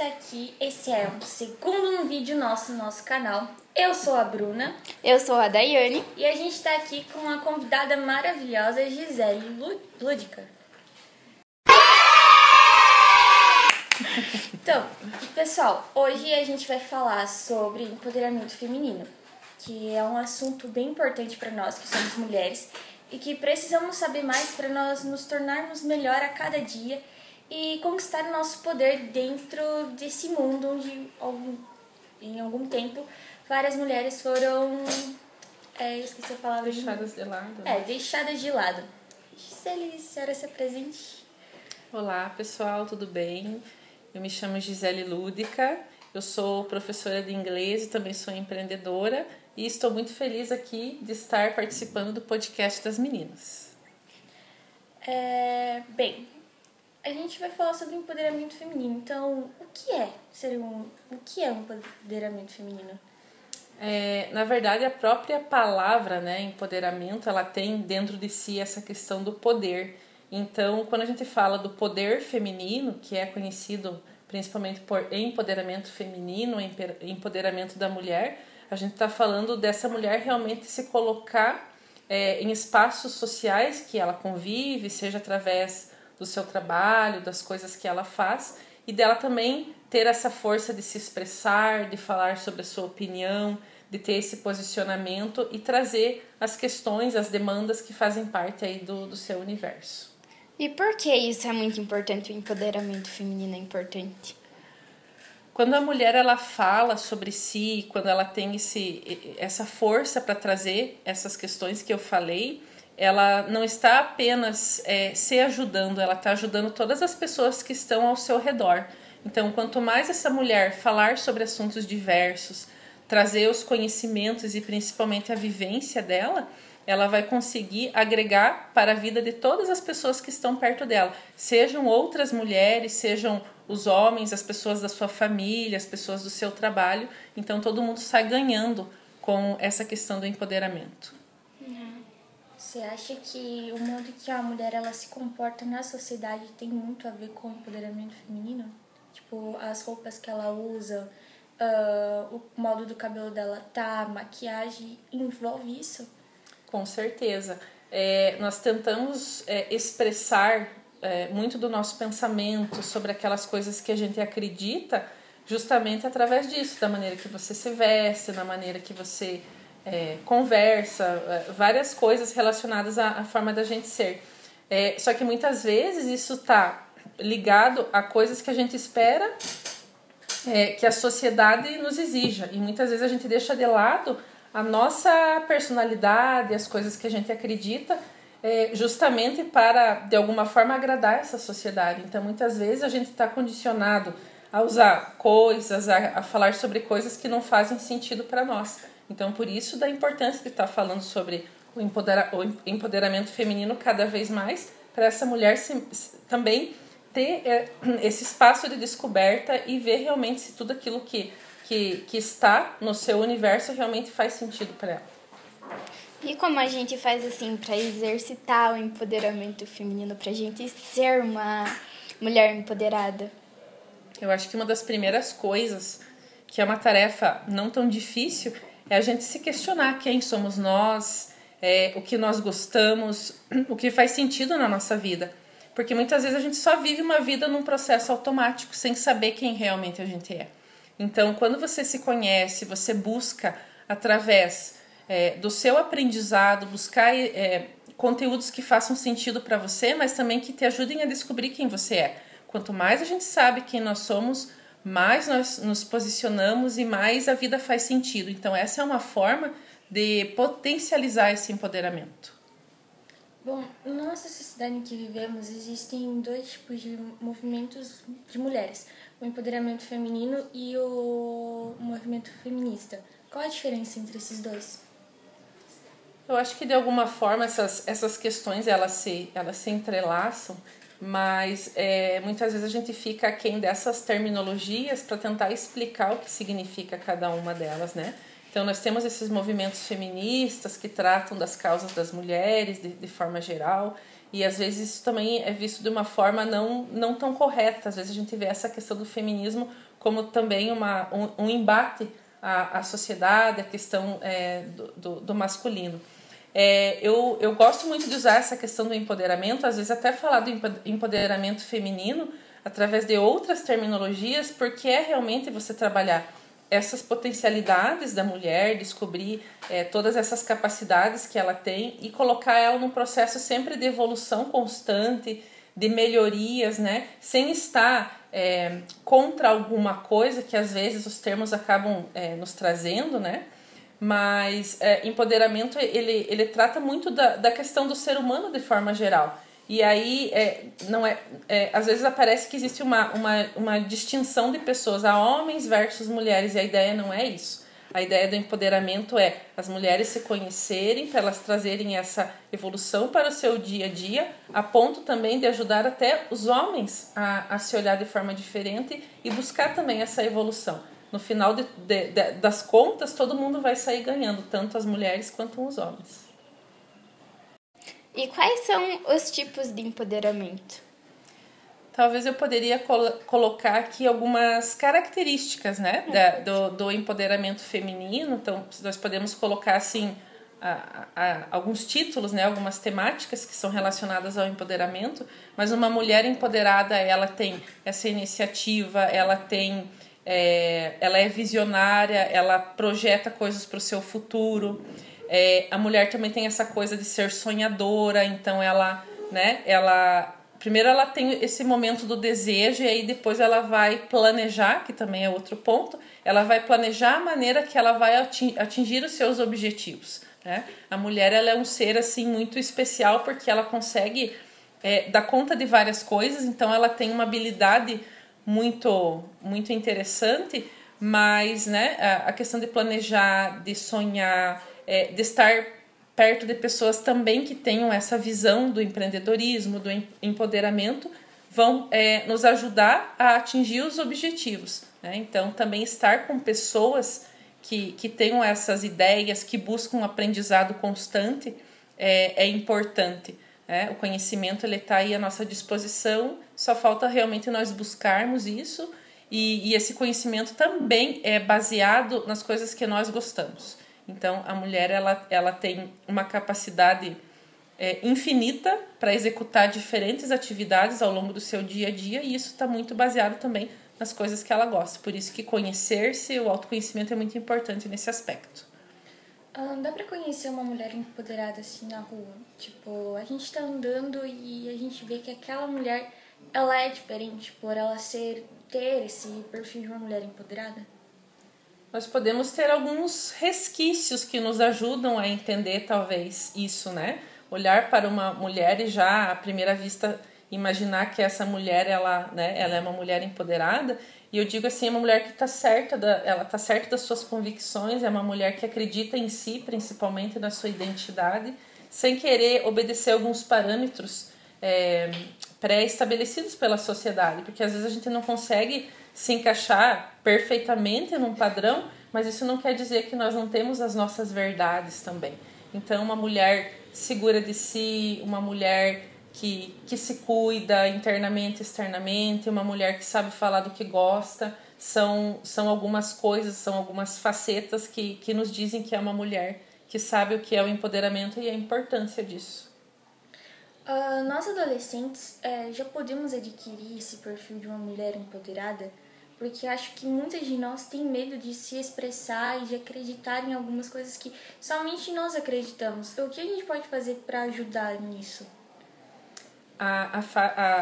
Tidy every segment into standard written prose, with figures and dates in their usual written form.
está aqui, esse é o segundo vídeo nosso no nosso canal. Eu sou a Bruna. Eu sou a Daiane. E a gente está aqui com uma convidada maravilhosa, Gisele Lúdica. Então, pessoal, hoje a gente vai falar sobre empoderamento feminino, que é um assunto bem importante para nós que somos mulheres e que precisamos saber mais para nós nos tornarmos melhor a cada dia e conquistar o nosso poder dentro desse mundo onde em algum tempo várias mulheres foram esqueci a palavra, deixadas de lado. Deixadas de lado. Gisele, a senhora se apresente. Olá pessoal, tudo bem? Eu me chamo Gisele Lúdica, eu sou professora de inglês e também sou empreendedora e estou muito feliz aqui de estar participando do podcast das meninas. Bem, a gente vai falar sobre empoderamento feminino. Então, o que é empoderamento feminino? Na verdade, a própria palavra, empoderamento, ela tem dentro de si essa questão do poder. Então, quando a gente fala do poder feminino, que é conhecido principalmente por empoderamento feminino, empoderamento da mulher, a gente está falando dessa mulher realmente se colocar em espaços sociais que ela convive, seja através do seu trabalho, das coisas que ela faz, e dela também ter essa força de se expressar, de falar sobre a sua opinião, de ter esse posicionamento e trazer as questões, as demandas que fazem parte aí do seu universo. E por que isso é muito importante, o empoderamento feminino é importante? Quando a mulher ela fala sobre si, quando ela tem essa força para trazer essas questões que eu falei, ela não está apenas se ajudando, ela está ajudando todas as pessoas que estão ao seu redor. Então, quanto mais essa mulher falar sobre assuntos diversos, trazer os conhecimentos e principalmente a vivência dela, ela vai conseguir agregar para a vida de todas as pessoas que estão perto dela. Sejam outras mulheres, sejam os homens, as pessoas da sua família, as pessoas do seu trabalho. Então, todo mundo sai ganhando com essa questão do empoderamento. Você acha que o modo que a mulher ela se comporta na sociedade tem muito a ver com o empoderamento feminino? Tipo, as roupas que ela usa, o modo do cabelo dela a maquiagem, envolve isso? Com certeza. Nós tentamos expressar muito do nosso pensamento sobre aquelas coisas que a gente acredita justamente através disso, da maneira que você se veste, da maneira que você conversa, várias coisas relacionadas à forma da gente ser. Só que muitas vezes isso está ligado a coisas que a gente espera que a sociedade nos exija. E muitas vezes a gente deixa de lado a nossa personalidade, as coisas que a gente acredita, justamente para, de alguma forma, agradar essa sociedade. Então, muitas vezes a gente está condicionado a usar coisas, a falar sobre coisas que não fazem sentido para nós. Então, por isso, da importância de estar falando sobre o empoderamento feminino cada vez mais, para essa mulher também ter esse espaço de descoberta e ver realmente se tudo aquilo que está no seu universo realmente faz sentido para ela. E como a gente faz assim para exercitar o empoderamento feminino, para a gente ser uma mulher empoderada? Eu acho que uma das primeiras coisas, que é uma tarefa não tão difícil, é a gente se questionar quem somos nós, o que nós gostamos, o que faz sentido na nossa vida. Porque muitas vezes a gente só vive uma vida num processo automático, sem saber quem realmente a gente é. Então, quando você se conhece, você busca, através do seu aprendizado, buscar conteúdos que façam sentido para você, mas também que te ajudem a descobrir quem você é. Quanto mais a gente sabe quem nós somos, mais nós nos posicionamos e mais a vida faz sentido. Então, essa é uma forma de potencializar esse empoderamento. Bom, na nossa sociedade em que vivemos, existem dois tipos de movimentos de mulheres. O empoderamento feminino e o movimento feminista. Qual a diferença entre esses dois? Eu acho que, de alguma forma, essas questões elas se entrelaçam, mas muitas vezes a gente fica aquém dessas terminologias para tentar explicar o que significa cada uma delas, né? Então, nós temos esses movimentos feministas que tratam das causas das mulheres de forma geral, e às vezes isso também é visto de uma forma não tão correta. Às vezes a gente vê essa questão do feminismo como também um embate à sociedade, a questão do masculino. Eu gosto muito de usar essa questão do empoderamento, às vezes até falar do empoderamento feminino através de outras terminologias, porque é realmente você trabalhar essas potencialidades da mulher, descobrir todas essas capacidades que ela tem e colocar ela num processo sempre de evolução constante, de melhorias, né? Sem estar contra alguma coisa que às vezes os termos acabam nos trazendo, né? Mas empoderamento ele trata muito da questão do ser humano de forma geral. E aí às vezes aparece que existe uma distinção de pessoas, a homens versus mulheres, e a ideia não é isso. A ideia do empoderamento é as mulheres se conhecerem, para elas trazerem essa evolução para o seu dia a dia, a ponto também de ajudar até os homens a se olhar de forma diferente e buscar também essa evolução. No final das contas, todo mundo vai sair ganhando, tanto as mulheres quanto os homens. E quais são os tipos de empoderamento? Talvez eu poderia colocar aqui algumas características, né, do empoderamento feminino. Então, nós podemos colocar assim alguns títulos, né, algumas temáticas que são relacionadas ao empoderamento. Mas uma mulher empoderada, ela tem essa iniciativa, ela é visionária, ela projeta coisas para o seu futuro. A mulher também tem essa coisa de ser sonhadora, então primeiro ela tem esse momento do desejo e aí depois ela vai planejar, que também é outro ponto, ela vai planejar a maneira que ela vai atingir os seus objetivos, né? A mulher, ela é um ser assim muito especial porque ela consegue dar conta de várias coisas, então ela tem uma habilidade muito, muito interessante, mas, né, a questão de planejar, de sonhar, de estar perto de pessoas também que tenham essa visão do empreendedorismo, do empoderamento, vão nos ajudar a atingir os objetivos, né? Então, também estar com pessoas que tenham essas ideias, que buscam um aprendizado constante, é importante. O conhecimento está aí à nossa disposição, só falta realmente nós buscarmos isso, e esse conhecimento também é baseado nas coisas que nós gostamos. Então, a mulher ela tem uma capacidade infinita para executar diferentes atividades ao longo do seu dia a dia, e isso está muito baseado também nas coisas que ela gosta. Por isso que conhecer-se, o autoconhecimento é muito importante nesse aspecto. Dá pra conhecer uma mulher empoderada assim na rua? Tipo, a gente tá andando e a gente vê que aquela mulher, ela é diferente por ela ter esse perfil de uma mulher empoderada? Nós podemos ter alguns resquícios que nos ajudam a entender talvez isso, né? Olhar para uma mulher e já à primeira vista imaginar que essa mulher ela é uma mulher empoderada. E eu digo assim, é uma mulher que está certa, ela está certa das suas convicções, é uma mulher que acredita em si, principalmente na sua identidade, sem querer obedecer alguns parâmetros pré-estabelecidos pela sociedade, porque às vezes a gente não consegue se encaixar perfeitamente num padrão, mas isso não quer dizer que nós não temos as nossas verdades também. Então, uma mulher segura de si, uma mulher que se cuida internamente e externamente, uma mulher que sabe falar do que gosta, são algumas coisas, são algumas facetas que nos dizem que é uma mulher que sabe o que é o empoderamento e a importância disso. Nós adolescentes já podemos adquirir esse perfil de uma mulher empoderada, porque acho que muitas de nós têm medo de se expressar e de acreditar em algumas coisas que somente nós acreditamos. O que a gente pode fazer para ajudar nisso?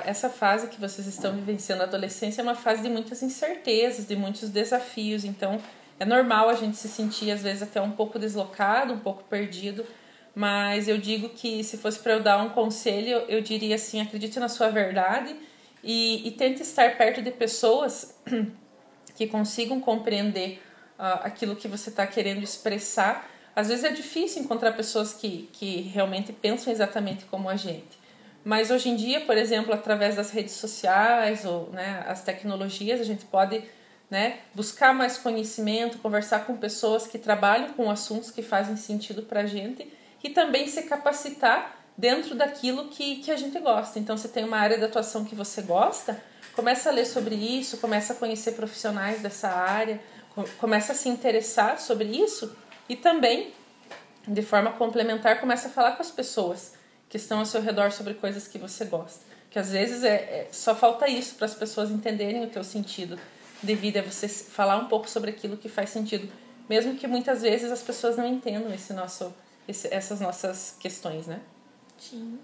Essa fase que vocês estão vivenciando, a adolescência, é uma fase de muitas incertezas, de muitos desafios, então é normal a gente se sentir às vezes até um pouco deslocado, um pouco perdido, mas eu digo que se fosse para eu dar um conselho, eu diria assim, acredite na sua verdade e tente estar perto de pessoas que consigam compreender aquilo que você está querendo expressar. Às vezes é difícil encontrar pessoas que realmente pensam exatamente como a gente. Mas hoje em dia, por exemplo, através das redes sociais ou as tecnologias, a gente pode buscar mais conhecimento, conversar com pessoas que trabalham com assuntos que fazem sentido para a gente e também se capacitar dentro daquilo que a gente gosta. Então, se tem uma área de atuação que você gosta, começa a ler sobre isso, começa a conhecer profissionais dessa área, começa a se interessar sobre isso e também, de forma complementar, começa a falar com as pessoas que estão ao seu redor sobre coisas que você gosta. Que às vezes só falta isso para as pessoas entenderem o teu sentido de vida, é você falar um pouco sobre aquilo que faz sentido, mesmo que muitas vezes as pessoas não entendam essas nossas questões, né? Sim.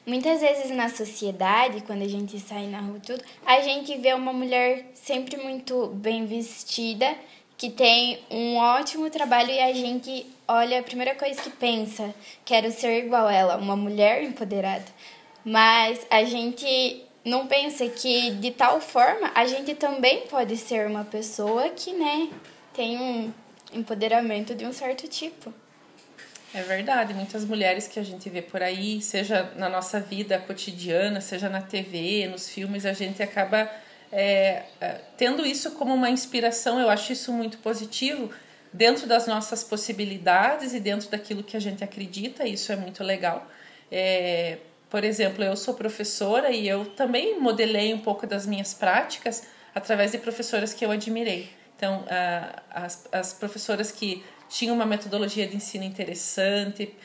Muitas vezes na sociedade, quando a gente sai na rua tudo, a gente vê uma mulher sempre muito bem vestida, que tem um ótimo trabalho e a gente olha, a primeira coisa que pensa, quero ser igual a ela, uma mulher empoderada. Mas a gente não pensa que de tal forma a gente também pode ser uma pessoa que, né, tem um empoderamento de um certo tipo. É verdade, muitas mulheres que a gente vê por aí, seja na nossa vida cotidiana, seja na TV, nos filmes, a gente acaba tendo isso como uma inspiração. Eu acho isso muito positivo dentro das nossas possibilidades e dentro daquilo que a gente acredita, isso é muito legal. Por exemplo, eu sou professora e eu também modelei um pouco das minhas práticas através de professoras que eu admirei. Então, as professoras que tinham uma metodologia de ensino interessante,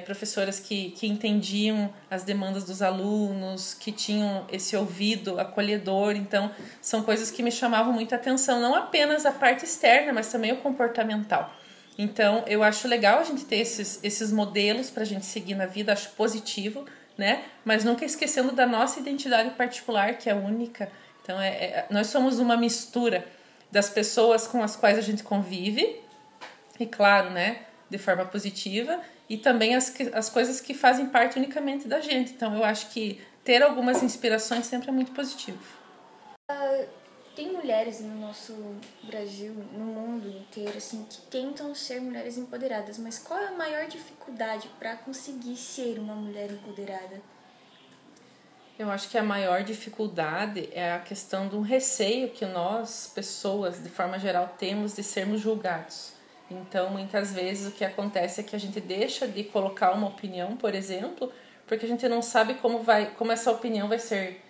professoras que entendiam as demandas dos alunos, que tinham esse ouvido acolhedor. Então, são coisas que me chamavam muita atenção, não apenas a parte externa, mas também o comportamental. Então, eu acho legal a gente ter esses modelos para a gente seguir na vida, acho positivo, né? Mas nunca esquecendo da nossa identidade particular, que é única. Então, nós somos uma mistura das pessoas com as quais a gente convive, e claro, né, de forma positiva, e também as coisas que fazem parte unicamente da gente. Então, eu acho que ter algumas inspirações sempre é muito positivo. Tem mulheres no nosso Brasil, no mundo inteiro, assim, que tentam ser mulheres empoderadas, mas qual é a maior dificuldade para conseguir ser uma mulher empoderada? Eu acho que a maior dificuldade é a questão do receio que nós, pessoas, de forma geral, temos de sermos julgados. Então, muitas vezes, o que acontece é que a gente deixa de colocar uma opinião, por exemplo, porque a gente não sabe como essa opinião vai ser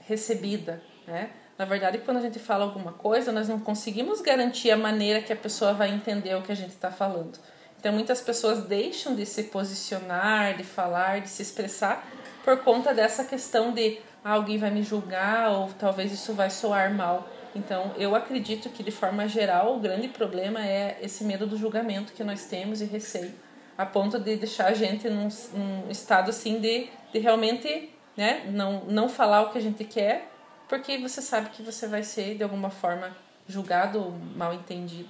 recebida, né? Na verdade, quando a gente fala alguma coisa, nós não conseguimos garantir a maneira que a pessoa vai entender o que a gente está falando. Então, muitas pessoas deixam de se posicionar, de falar, de se expressar, por conta dessa questão de alguém vai me julgar ou talvez isso vai soar mal. Então, eu acredito que, de forma geral, o grande problema é esse medo do julgamento que nós temos e receio, a ponto de deixar a gente num estado assim de realmente, né, não falar o que a gente quer, porque você sabe que você vai ser, de alguma forma, julgado ou mal entendido.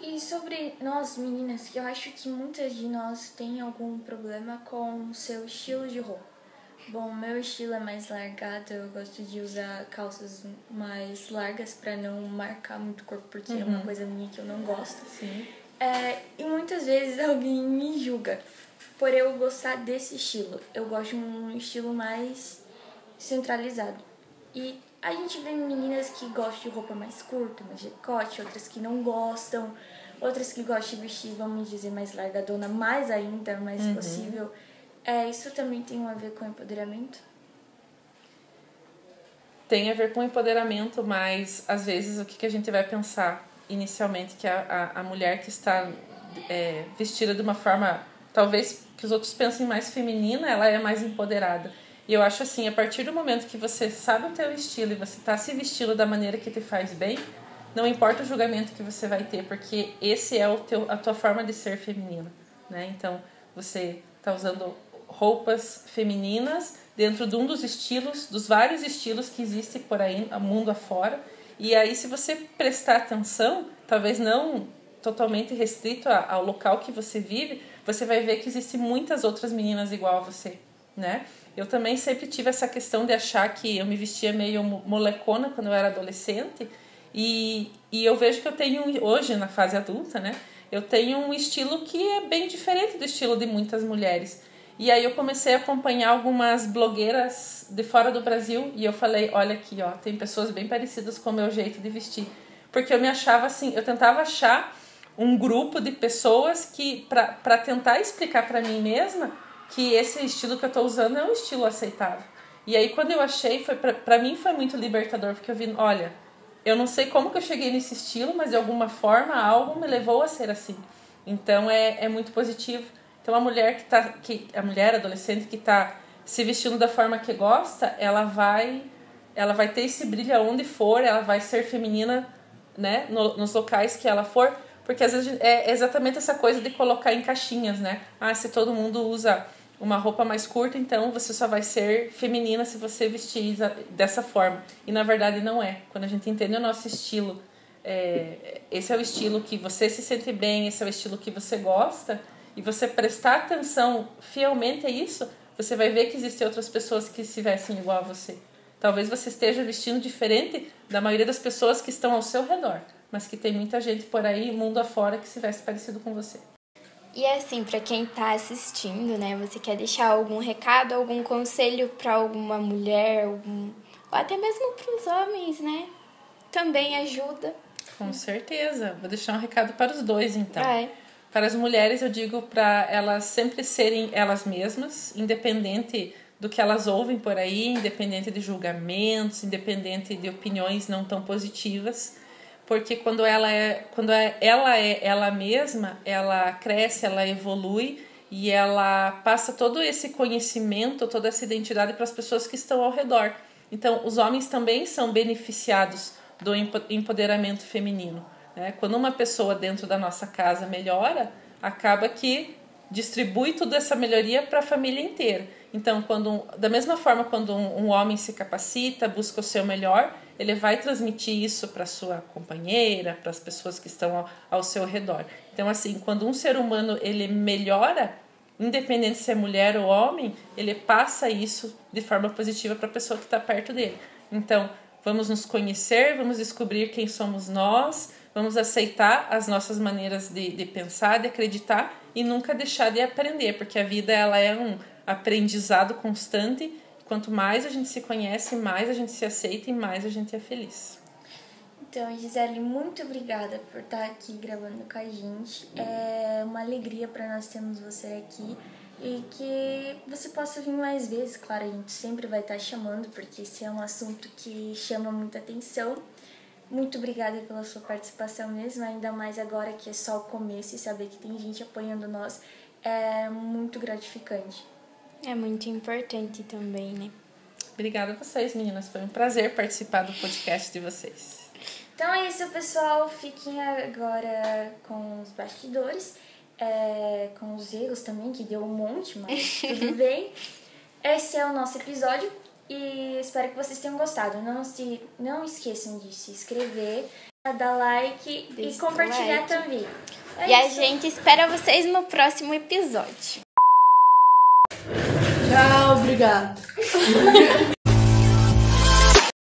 E sobre nós meninas, que eu acho que muitas de nós têm algum problema com o seu estilo de roupa. Bom, meu estilo é mais largado, eu gosto de usar calças mais largas para não marcar muito o corpo, porque é uma coisa minha que eu não gosto. Sim. E muitas vezes alguém me julga por eu gostar desse estilo. Eu gosto de um estilo mais centralizado. E a gente vê meninas que gostam de roupa mais curta, mais decote, outras que não gostam, outras que gostam de vestir, vamos dizer, mais largadona, mais ainda, mais possível. Isso também tem a ver com empoderamento? Tem a ver com empoderamento, mas às vezes o que a gente vai pensar inicialmente, que a mulher que está vestida de uma forma, talvez que os outros pensem mais feminina, ela é mais empoderada. E eu acho assim, a partir do momento que você sabe o teu estilo e você está se vestindo da maneira que te faz bem, não importa o julgamento que você vai ter, porque esse é a tua forma de ser feminina, né? Então, você está usando roupas femininas dentro de um dos estilos, dos vários estilos que existem por aí, mundo afora. E aí, se você prestar atenção, talvez não totalmente restrito ao local que você vive, você vai ver que existem muitas outras meninas igual a você, né? Eu também sempre tive essa questão de achar que eu me vestia meio molecona quando eu era adolescente, e eu vejo que eu tenho, hoje na fase adulta, né? Eu tenho um estilo que é bem diferente do estilo de muitas mulheres. E aí eu comecei a acompanhar algumas blogueiras de fora do Brasil e eu falei, olha aqui, ó, tem pessoas bem parecidas com o meu jeito de vestir. Porque eu me achava assim, eu tentava achar um grupo de pessoas que para tentar explicar para mim mesma que esse estilo que eu tô usando é um estilo aceitável. E aí quando eu achei, para mim foi muito libertador, porque eu vi, olha, eu não sei como que eu cheguei nesse estilo, mas de alguma forma algo me levou a ser assim. Então é muito positivo. Então a mulher a mulher adolescente que tá se vestindo da forma que gosta, ela vai ter esse brilho aonde for, ela vai ser feminina, né, nos locais que ela for, porque às vezes é exatamente essa coisa de colocar em caixinhas, né? Se todo mundo usa uma roupa mais curta, então você só vai ser feminina se você vestir dessa forma. E na verdade não é. Quando a gente entende o nosso estilo, esse é o estilo que você se sente bem, esse é o estilo que você gosta, e você prestar atenção fielmente a isso, você vai ver que existem outras pessoas que se vestem igual a você. Talvez você esteja vestindo diferente da maioria das pessoas que estão ao seu redor, mas que tem muita gente por aí, mundo afora, que se veste parecido com você. E assim, para quem tá assistindo, né, você quer deixar algum recado, algum conselho para alguma mulher, ou até mesmo para os homens, né? Também ajuda. Com certeza. Vou deixar um recado para os dois, então. Para as mulheres, eu digo para elas sempre serem elas mesmas, independente do que elas ouvem por aí, independente de julgamentos, independente de opiniões não tão positivas, porque quando ela é ela mesma, ela cresce, ela evolui e ela passa todo esse conhecimento, toda essa identidade para as pessoas que estão ao redor. Então, os homens também são beneficiados do empoderamento feminino, né? Quando uma pessoa dentro da nossa casa melhora, acaba que distribui toda essa melhoria para a família inteira. Então, da mesma forma, quando um homem se capacita, busca o seu melhor, ele vai transmitir isso para sua companheira, para as pessoas que estão ao seu redor. Então, assim, quando um ser humano ele melhora, independente se é mulher ou homem, ele passa isso de forma positiva para a pessoa que está perto dele. Então, vamos nos conhecer, vamos descobrir quem somos nós, vamos aceitar as nossas maneiras de pensar, de acreditar e nunca deixar de aprender, porque a vida ela é um aprendizado constante. Quanto mais a gente se conhece, mais a gente se aceita e mais a gente é feliz. Então, Gisele, muito obrigada por estar aqui gravando com a gente. É uma alegria para nós termos você aqui e que você possa vir mais vezes. Claro, a gente sempre vai estar chamando, porque esse é um assunto que chama muita atenção. Muito obrigada pela sua participação mesmo, ainda mais agora que é só o começo e saber que tem gente apoiando nós é muito gratificante. É muito importante também, né? Obrigada a vocês, meninas. Foi um prazer participar do podcast de vocês. Então é isso, pessoal. Fiquem agora com os bastidores, com os erros também, que deu um monte, mas tudo bem. Esse é o nosso episódio e espero que vocês tenham gostado. Não esqueçam de se inscrever, dar like e compartilhar também. E a gente espera vocês no próximo episódio. Tchau, obrigado.